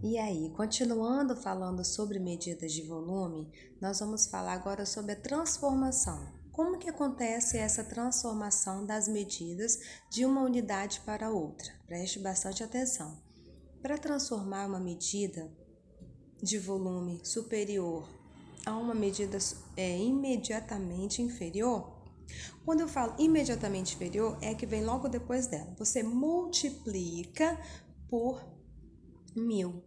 E aí, continuando falando sobre medidas de volume, nós vamos falar agora sobre a transformação. Como que acontece essa transformação das medidas de uma unidade para outra? Preste bastante atenção. Para transformar uma medida de volume superior a uma medida imediatamente inferior, quando eu falo imediatamente inferior, é que vem logo depois dela. Você multiplica por 1000,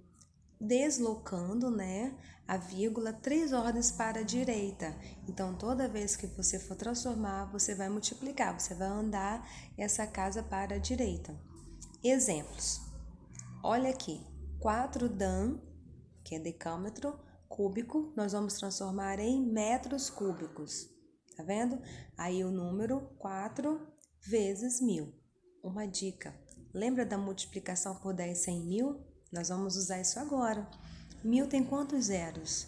deslocando, né, a vírgula 3 ordens para a direita. Então, toda vez que você for transformar, você vai multiplicar, você vai andar essa casa para a direita. Exemplos. Olha aqui, 4 Dan, que é decâmetro, cúbico, nós vamos transformar em metros cúbicos. Tá vendo? Aí o número 4 vezes 1000. Uma dica, lembra da multiplicação por 10 sem 1000? Nós vamos usar isso agora. 1000 tem quantos zeros?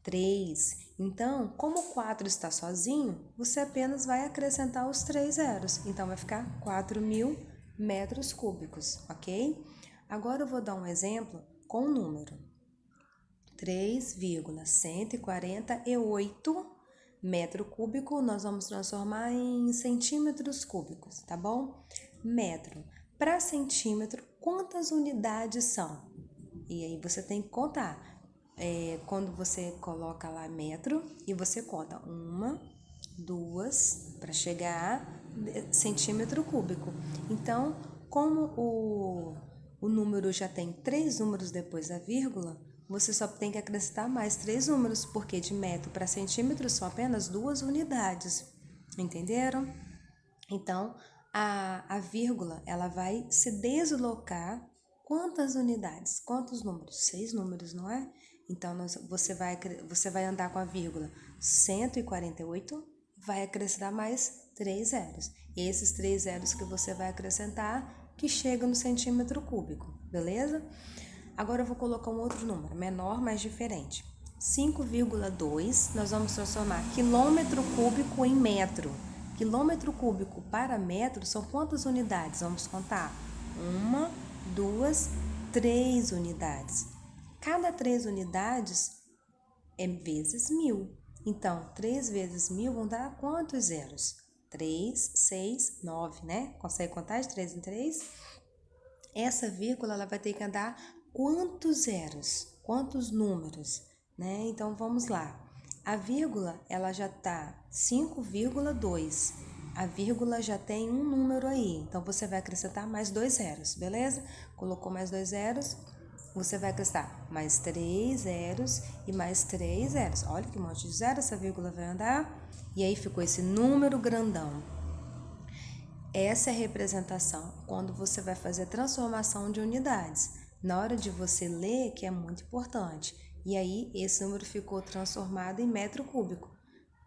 3. Então, como o 4 está sozinho, você apenas vai acrescentar os 3 zeros. Então, vai ficar 4.000 metros cúbicos, ok? Agora eu vou dar um exemplo com o número 3,148 metro cúbico, nós vamos transformar em centímetros cúbicos, tá bom? Metro. Para centímetro, quantas unidades são? E aí você tem que contar. Quando você coloca lá metro e você conta uma, duas, para chegar a centímetro cúbico. Então, como o número já tem 3 números depois da vírgula, você só tem que acrescentar mais 3 números, porque de metro para centímetro são apenas 2 unidades. Entenderam? Então, a vírgula, ela vai se deslocar quantas unidades? Quantos números? 6 números, não é? Então, você vai andar com a vírgula 148, vai acrescentar mais 3 zeros. E esses 3 zeros que você vai acrescentar, que chega no centímetro cúbico, beleza? Agora eu vou colocar um outro número, menor, mas diferente. 5,2, nós vamos transformar quilômetro cúbico em metro. Quilômetro cúbico para metro são quantas unidades? Vamos contar. 1, 2, 3 unidades. Cada 3 unidades é vezes 1000. Então, 3 vezes 1000 vão dar quantos zeros? 3, 6, 9, né? Consegue contar de 3 em 3? Essa vírgula ela vai ter que andar quantos zeros? Quantos números? Né? Então, vamos lá. A vírgula, ela já tá 5,2. A vírgula já tem um número aí. Então, você vai acrescentar mais 2 zeros, beleza? Colocou mais 2 zeros, você vai acrescentar mais 3 zeros e mais 3 zeros. Olha que monte de zero essa vírgula vai andar. E aí ficou esse número grandão. Essa é a representação quando você vai fazer a transformação de unidades. Na hora de você ler, que é muito importante. E aí, esse número ficou transformado em metro cúbico.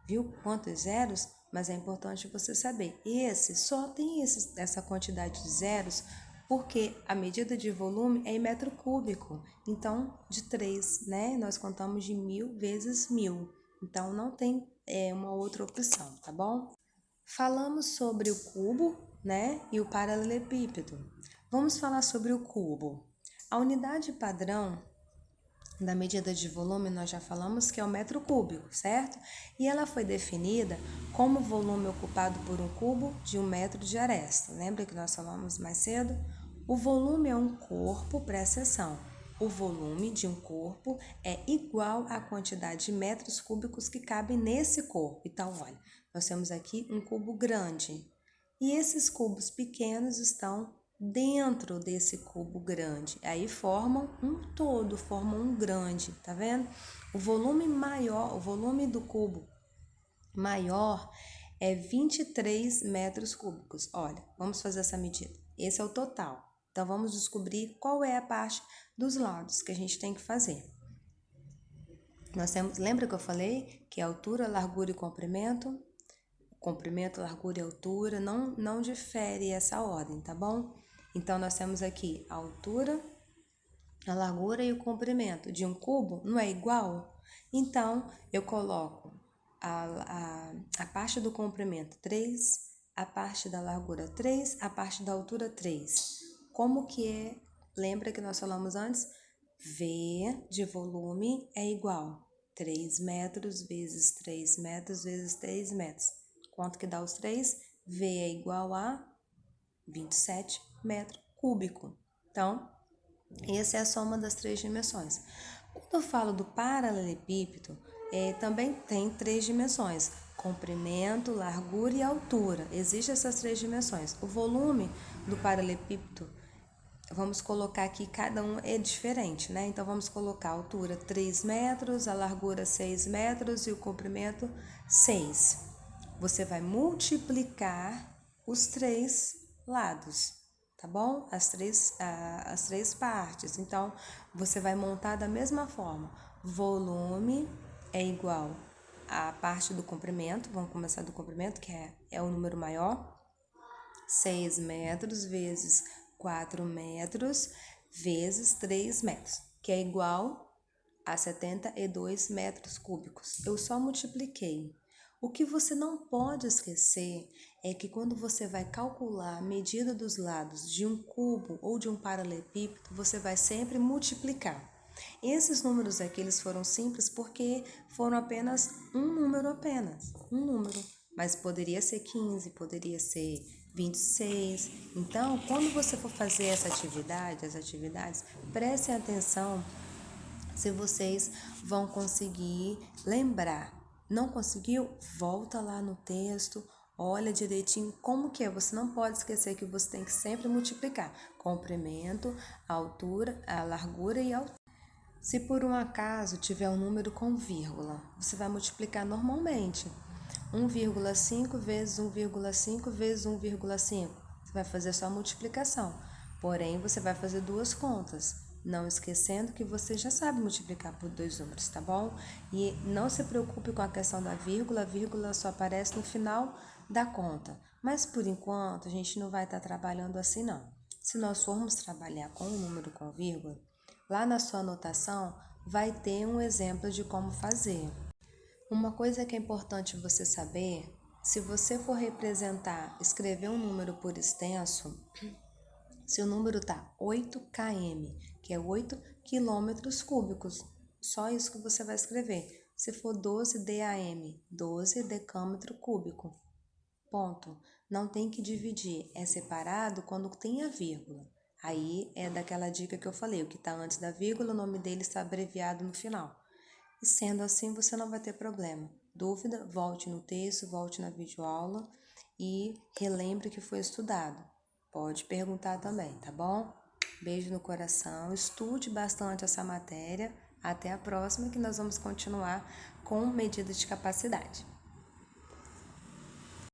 Viu quantos zeros? Mas é importante você saber. Esse só tem essa quantidade de zeros porque a medida de volume é em metro cúbico. Então, de 3, né? Nós contamos de 1000 vezes 1000. Então, não tem uma outra opção, tá bom? Falamos sobre o cubo, né, e o paralelepípedo. Vamos falar sobre o cubo. A unidade padrão da medida de volume nós já falamos que é o metro cúbico, certo? E ela foi definida como volume ocupado por um cubo de 1 metro de aresta. Lembra que nós falamos mais cedo? O volume é um corpo, presta atenção. O volume de um corpo é igual à quantidade de metros cúbicos que cabem nesse corpo. Então, olha, nós temos aqui um cubo grande e esses cubos pequenos estão dentro desse cubo grande. Aí formam um todo, formam um grande, tá vendo? O volume maior, o volume do cubo maior é 23 metros cúbicos. Olha, vamos fazer essa medida. Esse é o total. Então, vamos descobrir qual é a parte dos lados que a gente tem que fazer. Nós temos, lembra que eu falei que é altura, largura e comprimento? Comprimento, largura e altura não difere essa ordem, tá bom? Então, nós temos aqui a altura, a largura e o comprimento de um cubo, não é igual? Então, eu coloco a parte do comprimento 3, a parte da largura 3, a parte da altura 3. Como que é? Lembra que nós falamos antes? V de volume é igual 3 metros vezes 3 metros vezes 3 metros. Quanto que dá os 3? V é igual a 27 metros cúbicos. Então, essa é a soma das 3 dimensões. Quando eu falo do paralelepípedo, também tem 3 dimensões: comprimento, largura e altura. Existem essas 3 dimensões. O volume do paralelepípedo, vamos colocar aqui, cada um é diferente, né? Então, vamos colocar a altura 3 metros, a largura 6 metros e o comprimento 6. Você vai multiplicar os 3 lados, tá bom? As três partes. Então, você vai montar da mesma forma. Volume é igual à parte do comprimento, vamos começar do comprimento, que é o número maior, 6 metros vezes 4 metros vezes 3 metros, que é igual a 72 metros cúbicos. Eu só multipliquei. O que você não pode esquecer é que quando você vai calcular a medida dos lados de um cubo ou de um paralelepípedo, você vai sempre multiplicar. Esses números aqui, eles foram simples porque foram apenas um número, mas poderia ser 15, poderia ser 26. Então, quando você for fazer as atividades, prestem atenção se vocês vão conseguir lembrar. Não conseguiu? Volta lá no texto, olha direitinho como que é. Você não pode esquecer que você tem que sempre multiplicar comprimento, altura, a largura e a altura. Se por um acaso tiver um número com vírgula, você vai multiplicar normalmente. 1,5 vezes 1,5 vezes 1,5. Você vai fazer só a multiplicação. Porém, você vai fazer duas contas, não esquecendo que você já sabe multiplicar por dois números, tá bom? E não se preocupe com a questão da vírgula, a vírgula só aparece no final da conta. Mas por enquanto, a gente não vai estar trabalhando assim, não. Se nós formos trabalhar com um número com vírgula, lá na sua anotação vai ter um exemplo de como fazer. Uma coisa que é importante você saber, se você for representar, escrever um número por extenso, se o número tá 8 km, que é 8 quilômetros cúbicos, só isso que você vai escrever. Se for 12 DAM, 12 decâmetro cúbico, ponto. Não tem que dividir, é separado quando tem a vírgula. Aí é daquela dica que eu falei, o que está antes da vírgula, o nome dele está abreviado no final. E sendo assim, você não vai ter problema. Dúvida? Volte no texto, volte na videoaula e relembre que foi estudado. Pode perguntar também, tá bom? Beijo no coração, estude bastante essa matéria. Até a próxima, que nós vamos continuar com medida de capacidade.